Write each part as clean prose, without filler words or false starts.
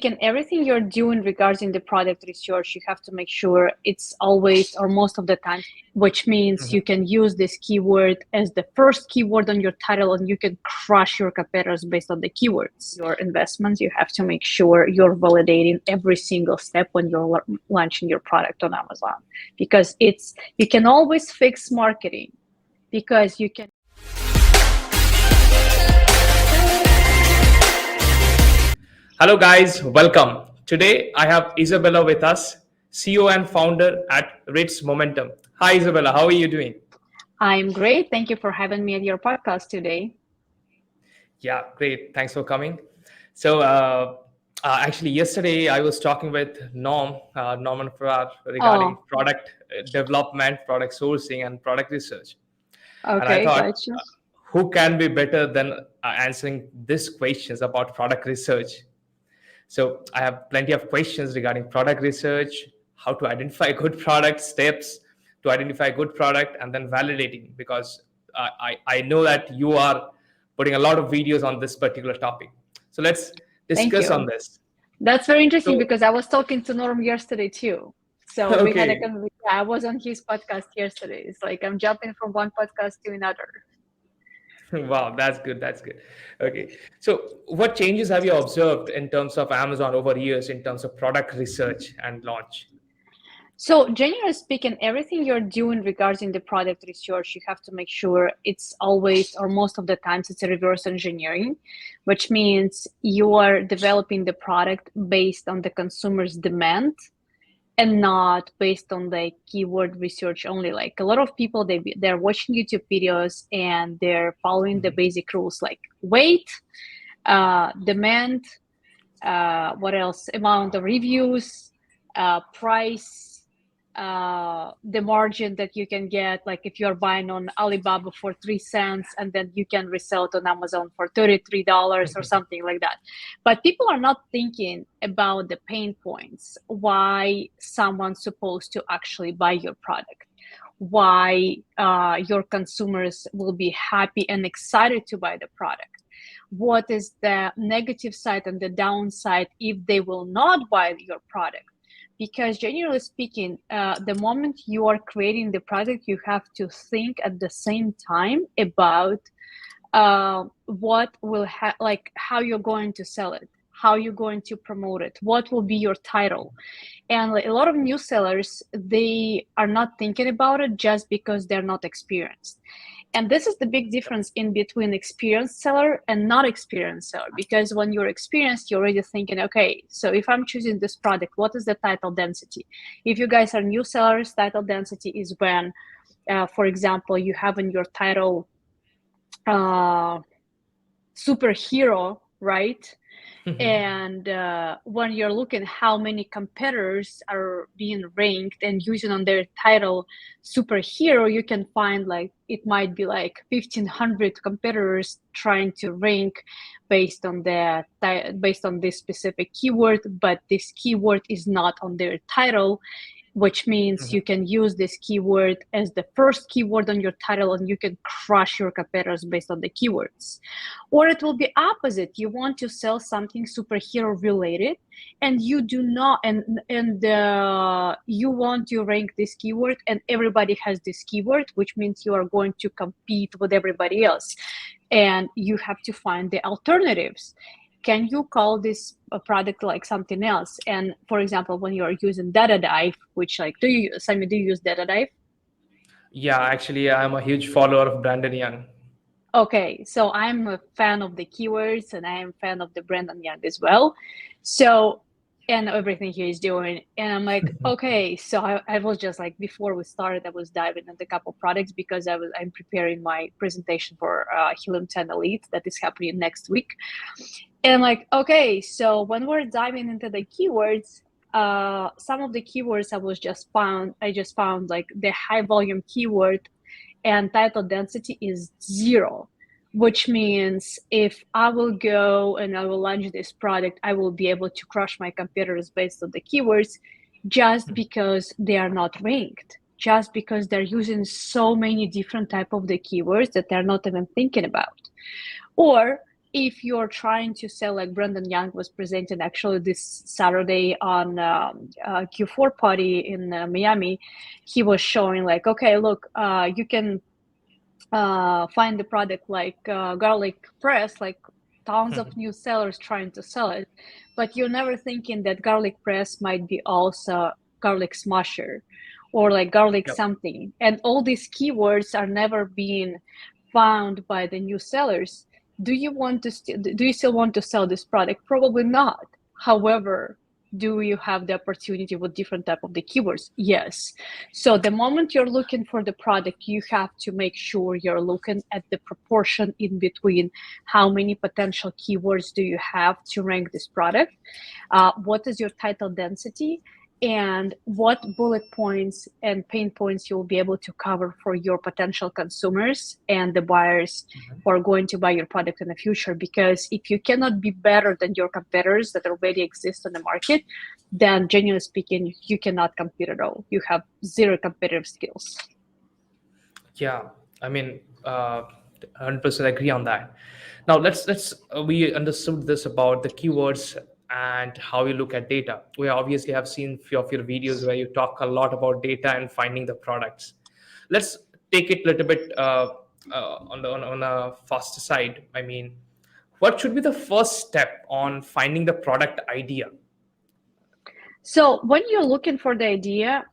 And everything you're doing regarding the product research, you have to make sure it's always or most of the time, which means you can use this keyword as the first keyword on your title and you can crush your competitors based on the keywords. Your investments, you have to make sure you're validating every single step when you're launching your product on Amazon, because you can always fix marketing, because you can. Hello, guys. Welcome. Today, I have Izabella with us, CEO and founder at Ritz Momentum. Hi, Izabella. How are you doing? I'm great. Thank you for having me at your podcast today. Yeah, great. Thanks for coming. So, actually, yesterday I was talking with Norman Farrar regarding Oh, product development, product sourcing, and product research. And I okay, thought, gotcha. who can be better than answering these questions about product research? So I have plenty of questions regarding product research, how to identify good product, steps to identify good product, and then validating, because I know that you are putting a lot of videos on this particular topic. So let's Thank discuss on you. this. That's very interesting So, because I was talking to Norm yesterday too. So we had okay. I was on his podcast yesterday. It's like I'm jumping from one podcast to another. Wow, that's good. That's good. Okay. So, what changes have you observed in terms of Amazon over years in terms of product research and launch? So generally speaking, everything you're doing regarding the product research, you have to make sure it's always or most of the times it's a reverse engineering, which means you are developing the product based on the consumer's demand and not based on the keyword research only. Like a lot of people, they're watching YouTube videos and they're following the basic rules like weight, demand, what else, amount of reviews, price, the margin that you can get, like if you're buying on Alibaba for 3 cents and then you can resell it on Amazon for $33 or something like that. But people are not thinking about the pain points, why someone's supposed to actually buy your product, why your consumers will be happy and excited to buy the product, what is the negative side and the downside if they will not buy your product. Because generally speaking, the moment you are creating the product, you have to think at the same time about what will like how you're going to sell it, how you're going to promote it, what will be your title. And like, a lot of new sellers, they are not thinking about it just because they're not experienced. And this is the big difference in between experienced seller and not experienced seller, because when you're experienced, you're already thinking, okay, so if I'm choosing this product, what is the title density? If you guys are new sellers, title density is when, for example, you have in your title superhero, right? And when you're looking how many competitors are being ranked and using on their title superhero, you can find like it might be like 1,500 competitors trying to rank based on based on this specific keyword, but this keyword is not on their title, which means you can use this keyword as the first keyword on your title and you can crush your competitors based on the keywords. Or it will be opposite. You want to sell something superhero related and you do not, and you want to rank this keyword and everybody has this keyword, which means you are going to compete with everybody else. And you have to find the alternatives. Can you call this a product like something else? And for example, when you are using data dive, which like, Sammy, do you use data dive? Yeah, actually, I'm a huge follower of Brandon Young. Okay, so I'm a fan of the keywords and I am a fan of the Brandon Young as well. So, and everything he is doing. And I'm like, okay, so I was just like, before we started, I was diving into a couple products because I'm preparing my presentation for Helium 10 Elite that is happening next week. And I'm like, okay, so when we're diving into the keywords, some of the keywords I just found like the high volume keyword and title density is 0, which means if I will go and I will launch this product, I will be able to crush my competitors based on the keywords just because they are not ranked, just because they're using so many different type of the keywords that they're not even thinking about. Or if you're trying to sell, like Brandon Young was presenting actually this Saturday on Q4 party in Miami, he was showing like, okay, look, you can find the product like garlic press, like tons of new sellers trying to sell it, but you're never thinking that garlic press might be also garlic smasher or like garlic Yep. something, and all these keywords are never being found by the new sellers. Do you still want to sell this product? Probably not. However, do you have the opportunity with different type of the keywords? Yes. So the moment you're looking for the product, you have to make sure you're looking at the proportion in between. How many potential keywords do you have to rank this product? What is your title density? And what bullet points and pain points you'll be able to cover for your potential consumers and the buyers who are going to buy your product in the future. Because if you cannot be better than your competitors that already exist on the market, then genuinely speaking, you cannot compete at all. You have zero competitive skills. Yeah, I mean, 100% agree on that. Now let's we understood this about the keywords and how you look at data. We obviously have seen few of your videos where you talk a lot about data and finding the products. Let's take it a little bit on a faster side. I mean, what should be the first step on finding the product idea? So when you're looking for the idea,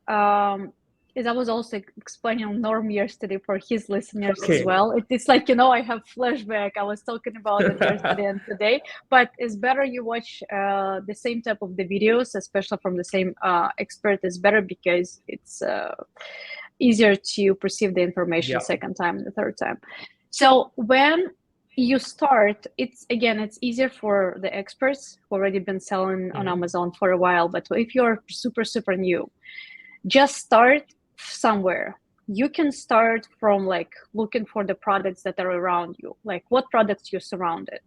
as I was also explaining on Norm yesterday for his listeners as Okay. well, it's like, I have flashback. I was talking about it yesterday and today, but it's better you watch the same type of the videos, especially from the same expert, is better because it's easier to perceive the information Yeah. second time and the third time. So when you start, it's easier for the experts who already been selling on Mhm. Amazon for a while. But if you're super new, just start somewhere. You can start from like looking for the products that are around you, like what products you're surrounded.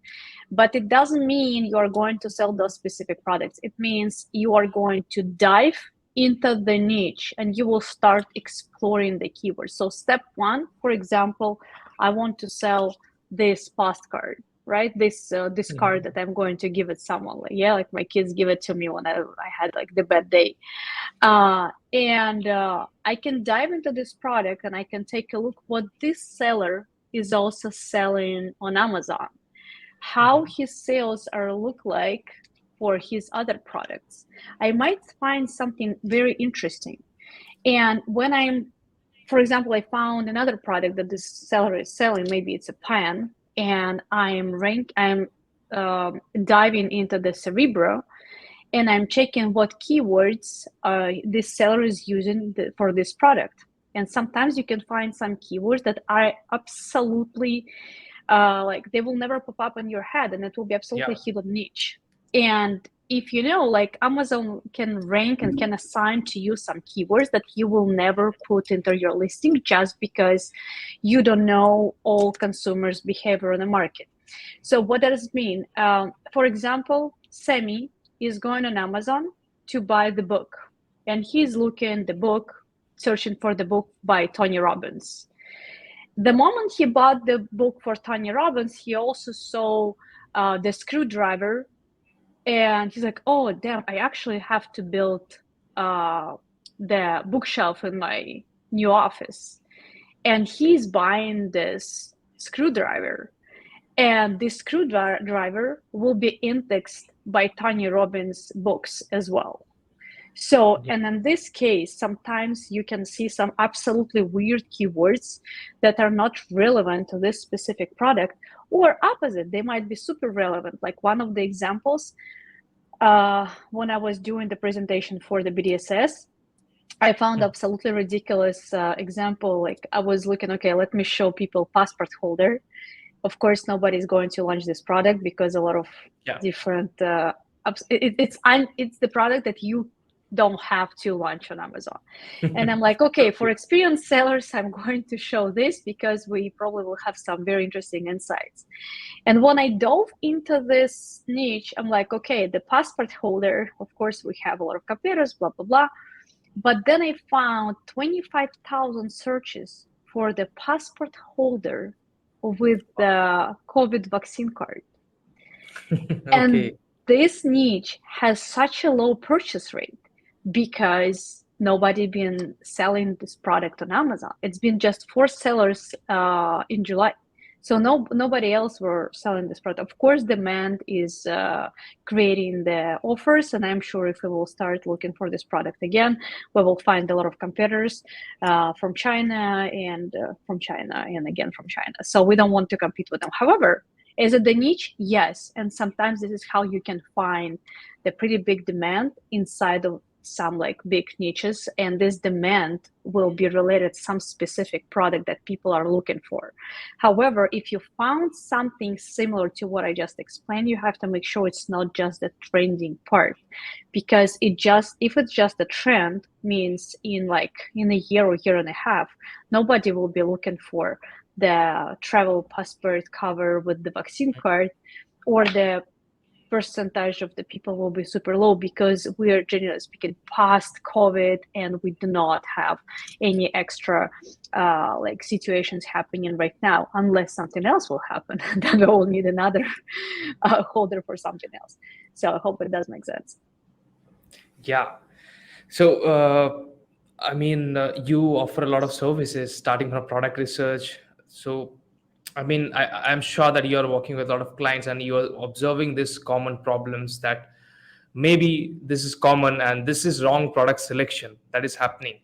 But it doesn't mean you are going to sell those specific products. It means you are going to dive into the niche and you will start exploring the keywords. So step one, for example, I want to sell this postcard, right? This card Mhm. that I'm going to give it someone, like my kids give it to me when I had like the bad day. And I can dive into this product and I can take a look what this seller is also selling on Amazon, how Mhm. his sales are look like for his other products. I might find something very interesting. And when for example, I found another product that this seller is selling, maybe it's a pen, and I'm diving into the Cerebro, and I'm checking what keywords this seller is using for this product. And sometimes you can find some keywords that are absolutely like they will never pop up in your head, and it will be absolutely Yeah. hidden niche. And if like Amazon can rank and can assign to you some keywords that you will never put into your listing just because you don't know all consumers' behavior in the market. So what does it mean? For example, Semi is going on Amazon to buy the book, and he's looking the book, searching for the book by Tony Robbins. The moment he bought the book for Tony Robbins, he also saw the screwdriver, and he's like, "Oh, damn! I actually have to build the bookshelf in my new office." And he's buying this screwdriver, and this screwdriver will be indexed by Tony Robbins books as well. So, Yeah. and in this case, sometimes you can see some absolutely weird keywords that are not relevant to this specific product, or opposite, they might be super relevant. Like one of the examples, when I was doing the presentation for the BDSS, I found Mhm. absolutely ridiculous example. Like I was looking, okay, let me show people passport holder. Of course, nobody's going to launch this product because a lot of Yeah. different it's the product that you don't have to launch on Amazon. And I'm like, okay, for Okay. experienced sellers, I'm going to show this because we probably will have some very interesting insights. And when I dove into this niche, I'm like, okay, the passport holder, of course, we have a lot of competitors, blah blah blah. But then I found 25,000 searches for the passport holder with Wow. the COVID vaccine card. And Okay. this niche has such a low purchase rate because nobody been selling this product on Amazon. It's been just four sellers in July. So nobody else were selling this product. Of course, demand is creating the offers, and I'm sure if we will start looking for this product again, we will find a lot of competitors from China and from China and again from China. So we don't want to compete with them. However, is it the niche? Yes. And sometimes this is how you can find the pretty big demand inside of some like big niches. And this demand will be related to some specific product that people are looking for. However, if you found something similar to what I just explained, you have to make sure it's not just the trending part, because if it's just a trend, means in a year or year and a half, nobody will be looking for the travel passport cover with the vaccine card, or the percentage of the people will be super low because we are generally speaking past COVID and we do not have any extra situations happening right now, unless something else will happen. Then we will need another holder for something else. So I hope it does make sense. Yeah. So, you offer a lot of services starting from product research. So, I'm sure that you're working with a lot of clients and you're observing this common problems that maybe this is common and this is wrong product selection that is happening.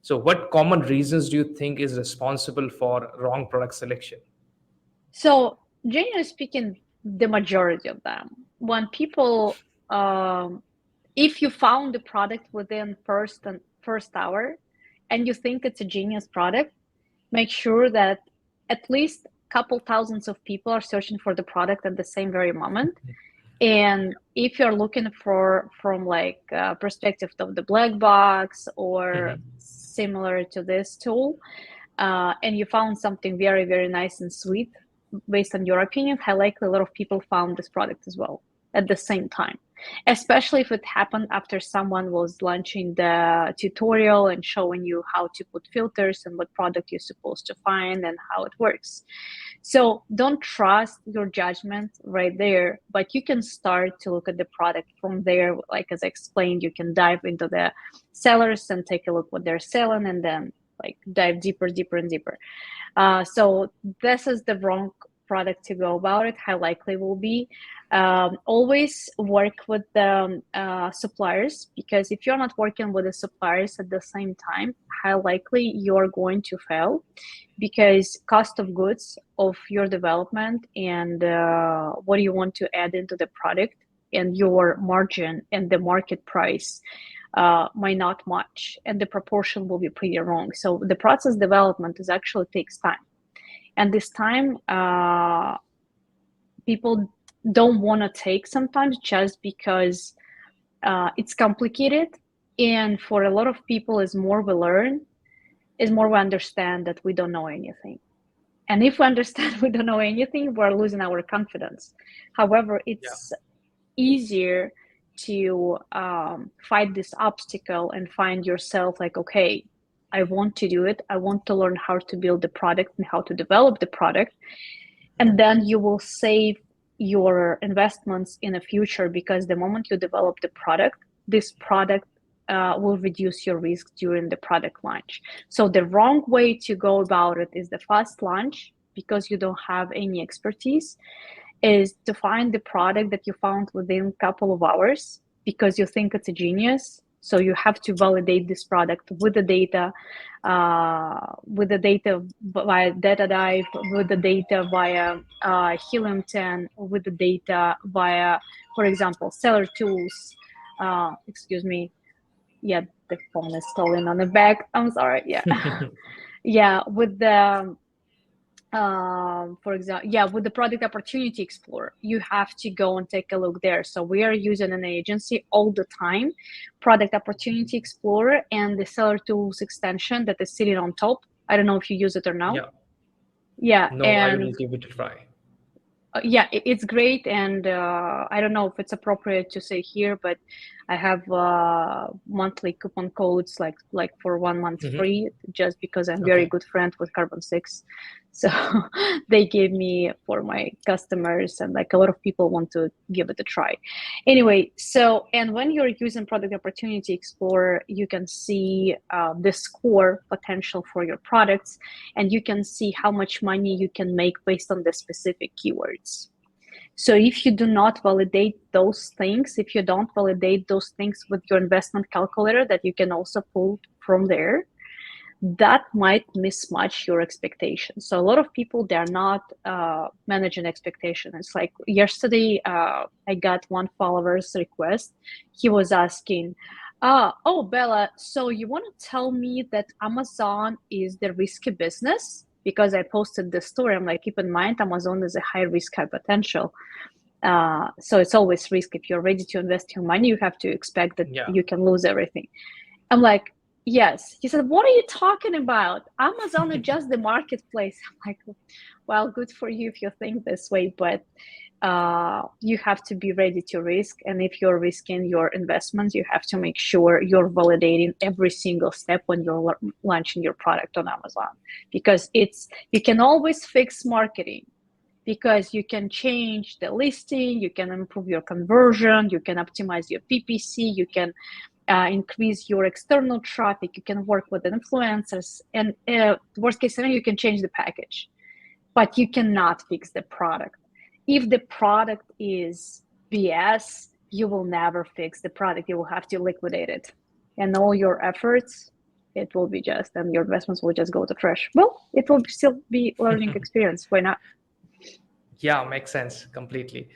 So, what common reasons do you think is responsible for wrong product selection? So generally speaking, the majority of them, when people if you found the product within first hour and you think it's a genius product, make sure that at least a couple thousands of people are searching for the product at the same very moment. And if you're looking for from perspective of the black box or Mhm. similar to this tool, and you found something very, very nice and sweet based on your opinion, high likely a lot of people found this product as well at the same time, especially if it happened after someone was launching the tutorial and showing you how to put filters and what product you're supposed to find and how it works. So don't trust your judgment right there, but you can start to look at the product from there. Like as I explained, you can dive into the sellers and take a look what they're selling, and then dive deeper, deeper, and deeper. So this is the wrong product to go about it. How likely will be. Always work with the suppliers, because if you're not working with the suppliers at the same time, how likely you're going to fail, because cost of goods of your development and what you want to add into the product and your margin and the market price might not match, and the proportion will be pretty wrong. So the process development is actually takes time, and this time people don't want to take sometimes just because it's complicated, and for a lot of people is more we learn, is more we understand that we don't know anything. And if we understand we don't know anything, we're losing our confidence. However, Yeah. it's easier to fight this obstacle and find yourself like, okay, I want to do it. I want to learn how to build the product and how to develop the product. And then you will save your investments in the future, because the moment you develop the product, this product will reduce your risk during the product launch. So the wrong way to go about it is the fast launch, because you don't have any expertise, is to find the product that you found within a couple of hours because you think it's a genius. So you have to validate this product with the data via data dive, with the data via helium 10, with the data via, for example, seller tools. Excuse me. Yeah, the phone is stolen on the back. I'm sorry. Yeah. Yeah, with the for example, yeah, with the product opportunity explorer, you have to go and take a look there. So we are using an agency all the time, product opportunity explorer and the seller tools extension that is sitting on top. I don't know if you use it or not. Yeah. Yeah, No, I and will give it a try. yeah, it's great. And I don't know if it's appropriate to say here, but I have monthly coupon codes like for 1 month Mhm. free, just because I'm very Okay. good friend with Carbon 6. So they gave me for my customers, and like a lot of people want to give it a try. Anyway, so and when you're using Product Opportunity Explorer, you can see the score potential for your products, and you can see how much money you can make based on the specific keywords. So if you do not validate those things, if you don't validate those things with your investment calculator that you can also pull from there, that might mismatch your expectations. So a lot of people, they're not managing expectations. It's like yesterday, I got one follower's request. He was asking, oh, Bella, so you want to tell me that Amazon is the risky business? Because I posted this story, I'm like, keep in mind, Amazon is a high risk, high potential. So it's always risk. If you're ready to invest your money, you have to expect that Yeah. you can lose everything. I'm like, yes. He said, what are you talking about? Amazon is just the marketplace. I'm like, well, good for you if you think this way, but you have to be ready to risk. And if you're risking your investments, you have to make sure you're validating every single step when you're launching your product on Amazon, because you can always fix marketing, because you can change the listing, you can improve your conversion, you can optimize your PPC, you can increase your external traffic, you can work with influencers, and worst case scenario, you can change the package, but you cannot fix the product. If the product is BS, you will never fix the product. You will have to liquidate it, and all your efforts, it will be just, and your investments will just go to trash. Well, it will still be learning experience. Why not? Yeah, makes sense completely.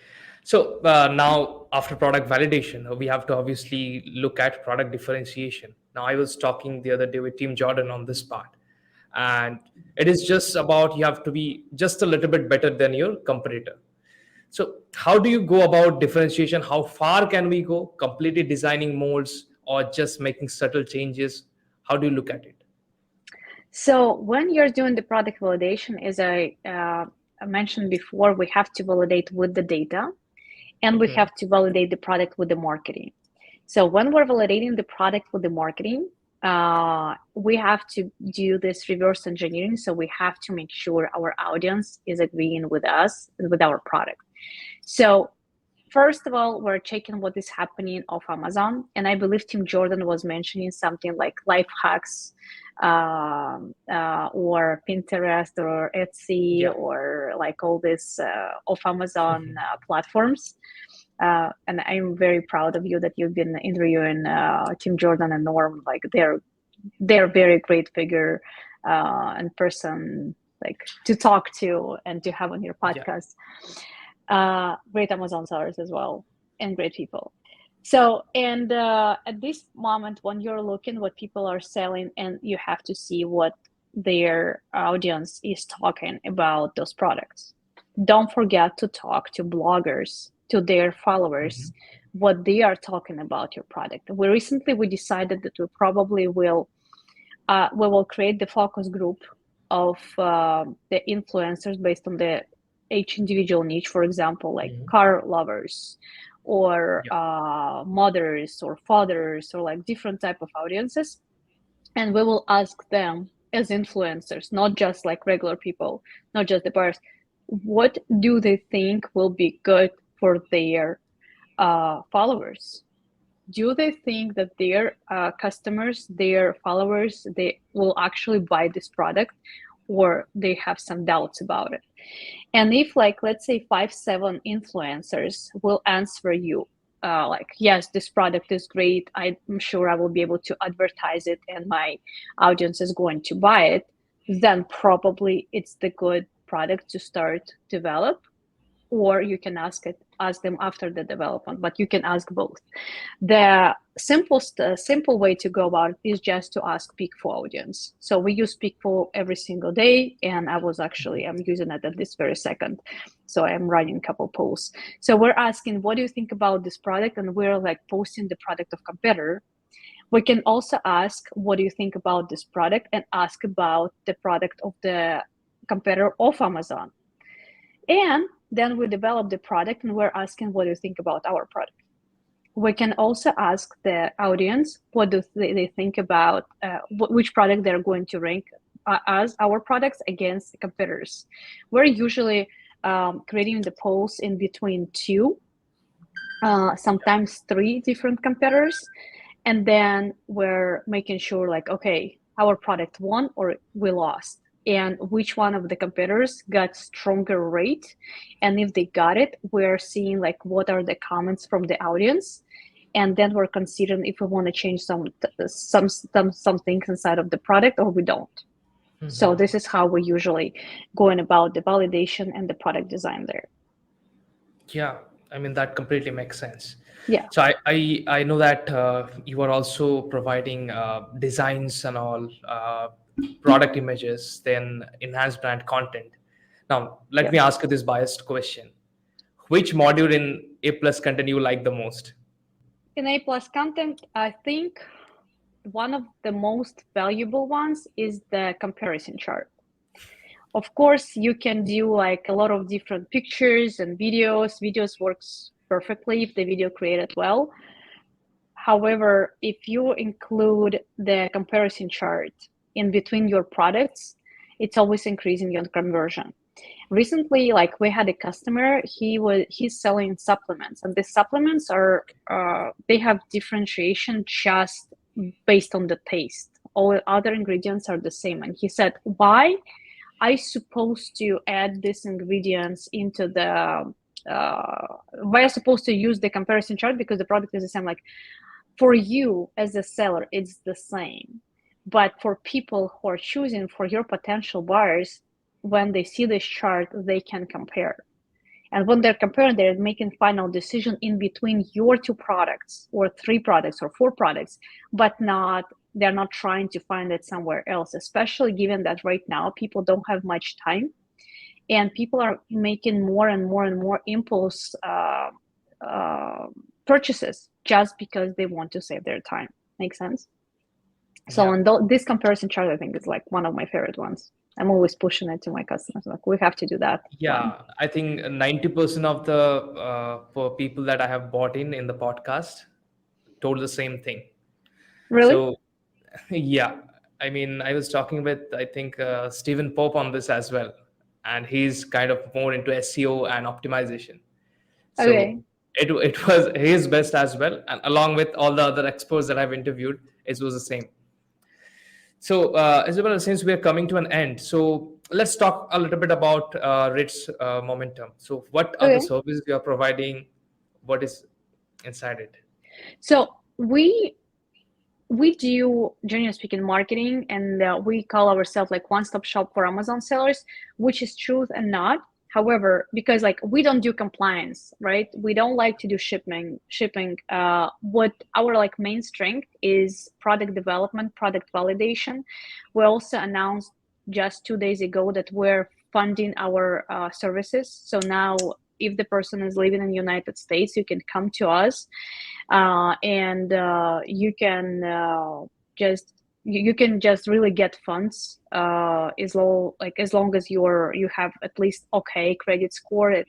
So now, after product validation, we have to obviously look at product differentiation. Now, I was talking the other day with Team Jordan on this part, and it is just about you have to be just a little bit better than your competitor. So, how do you go about differentiation? How far can we go? Completely designing molds or just making subtle changes? How do you look at it? So when you're doing the product validation, as I mentioned before, we have to validate with the data, and we have to validate the product with the marketing. So when we're validating the product with the marketing, we have to do this reverse engineering. So we have to make sure our audience is agreeing with us and with our product. So first of all, we're checking what is happening off Amazon. And I believe Tim Jordan was mentioning something like life hacks, or Pinterest or Etsy, Yeah. or like all this off Amazon platforms. And I'm very proud of you that you've been interviewing Tim Jordan and Norm. Like they're very great figure and person, like to talk to and to have on your Yeah. podcast. Great Amazon sellers as well, and great people. So, and at this moment, when you're looking what people are selling, and you have to see what their audience is talking about those products. Don't forget to talk to bloggers, to their followers, what they are talking about your product. We decided that we will create the focus group of the influencers based on the each individual niche. For example, like car lovers, or Yeah. mothers or fathers, or like different type of audiences, and we will ask them as influencers, not just like regular people, not just the buyers, what do they think will be good for their followers. Do they think that their customers, their followers, they will actually buy this product, or they have some doubts about it? And if, like, let's say 5-7 influencers will answer you, like, yes, this product is great, I'm sure I will be able to advertise it and my audience is going to buy it, then probably it's the good product to start develop. Or you can ask them after the development, but you can ask both. The simple way to go about it is just to ask Peak for audience. So we use Peak for every single day, and I'm using it at this very second. So I'm running a couple polls. So we're asking, what do you think about this product? And we're like posting the product of competitor. We can also ask, what do you think about this product? And ask about the product of the competitor of Amazon. And then we develop the product, and we're asking, what do you think about our product? We can also ask the audience, what do they think about which product they're going to rank our products against the competitors. We're usually creating the polls in between two, sometimes three different competitors, and then we're making sure like, okay, our product won or we lost, and which one of the competitors got stronger rate. And if they got it, we're seeing like what are the comments from the audience, and then we're considering if we want to change some things inside of the product or we don't. So this is how we usually going about the validation and the product design there. Yeah, I mean that completely makes sense. Yeah. So I know that you are also providing designs and all, product images, then enhanced brand content. Now let Yeah. me ask you this biased question: which module in A plus content you like the most? In A plus content, I think one of the most valuable ones is the comparison chart. Of course, you can do like a lot of different pictures and videos. Videos works perfectly if the video created well. However, if you include the comparison chart in between your products, it's always increasing your conversion. Recently, like we had a customer, he's selling supplements, and the supplements are they have differentiation just based on the taste. All other ingredients are the same, and he said, why I supposed to add these ingredients into the why I supposed to use the comparison chart, because the product is the same. Like, for you as a seller, it's the same, but for people who are choosing, for your potential buyers, when they see this chart, they can compare. And when they're comparing, they're making final decision in between your two products or three products or four products, but they're not trying to find it somewhere else, especially given that right now people don't have much time and people are making more and more and more impulse purchases just because they want to save their time. Make sense? So Yeah. on this comparison chart, I think is like one of my favorite ones. I'm always pushing it to my customers. Like, we have to do that one. Yeah, I think 90% of the for people that I have bought in the podcast told the same thing. Really? So yeah, I mean, I was talking with, I think, Stephen Pope on this as well, and he's kind of more into SEO and optimization. So Okay. it was his best as well, and along with all the other experts that I've interviewed, it was the same. So, Isabella, since we are coming to an end, so let's talk a little bit about Ritz Momentum. So, what are the Okay. services you are providing? What is inside it? So we do, generally speaking, marketing, and we call ourselves like one-stop shop for Amazon sellers, which is truth and not. However, because like we don't do compliance, right? We don't like to do shipping. What our like main strength is product development, product validation. We also announced just 2 days ago that we're funding our services. So now, if the person is living in the United States, you can come to us, and you can just you can just really get funds as long as you have at least okay credit score.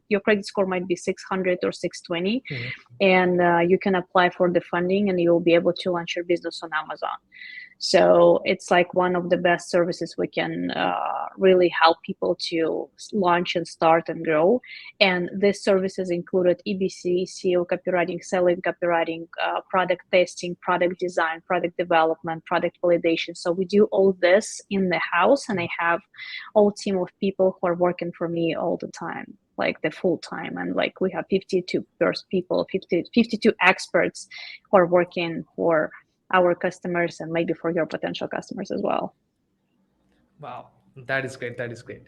Your credit score might be 600 or 620, Mhm. and you can apply for the funding and you'll be able to launch your business on Amazon. So it's like one of the best services we can really help people to launch and start and grow. And this services included EBC, SEO copywriting, selling copywriting, product testing, product design, product development, product validation. So we do all this in the house, and I have a whole team of people who are working for me all the time, like the full time. And like we have 52 people, 52 experts who are working for our customers and maybe for your potential customers as well. Wow, that is great. That is great.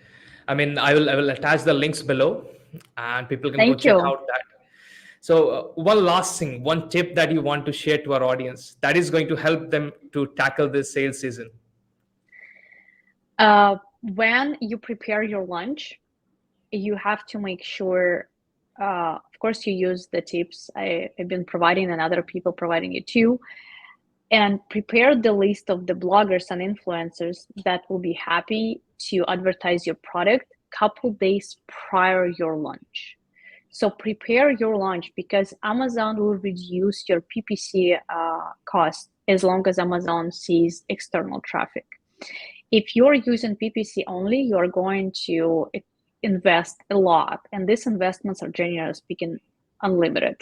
I mean, I will attach the links below, and people can go Thank check you. out that. So, one last thing, one tip that you want to share to our audience that is going to help them to tackle this sales season. When you prepare your lunch, you have to make sure, of course, you use the tips I've been providing and other people providing it too, and prepare the list of the bloggers and influencers that will be happy to advertise your product couple days prior your launch. So prepare your launch, because Amazon will reduce your PPC cost as long as Amazon sees external traffic. If you're using PPC only, you're going to invest a lot, and these investments are generally speaking unlimited.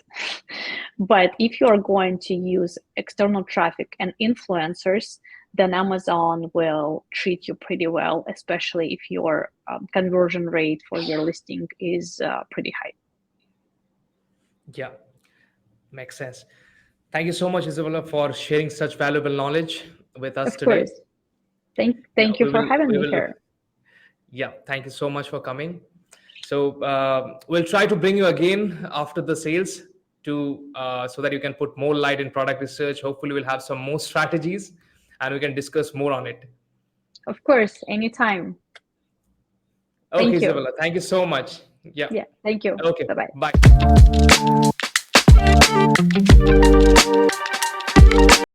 But if you're going to use external traffic and influencers, then Amazon will treat you pretty well, especially if your conversion rate for your listing is pretty high. Yeah, makes sense. Thank you so much, Isabella, for sharing such valuable knowledge with us Of today. course. Thank Yeah, thank you for having we me will. here. Yeah, thank you so much for coming. So we'll try to bring you again after the sales to so that you can put more light in product research. Hopefully, we'll have some more strategies and we can discuss more on it. Of course, anytime. Okay, Thank you. Isabella, thank you so much. Yeah. Yeah, thank you. Okay. Bye bye. Bye.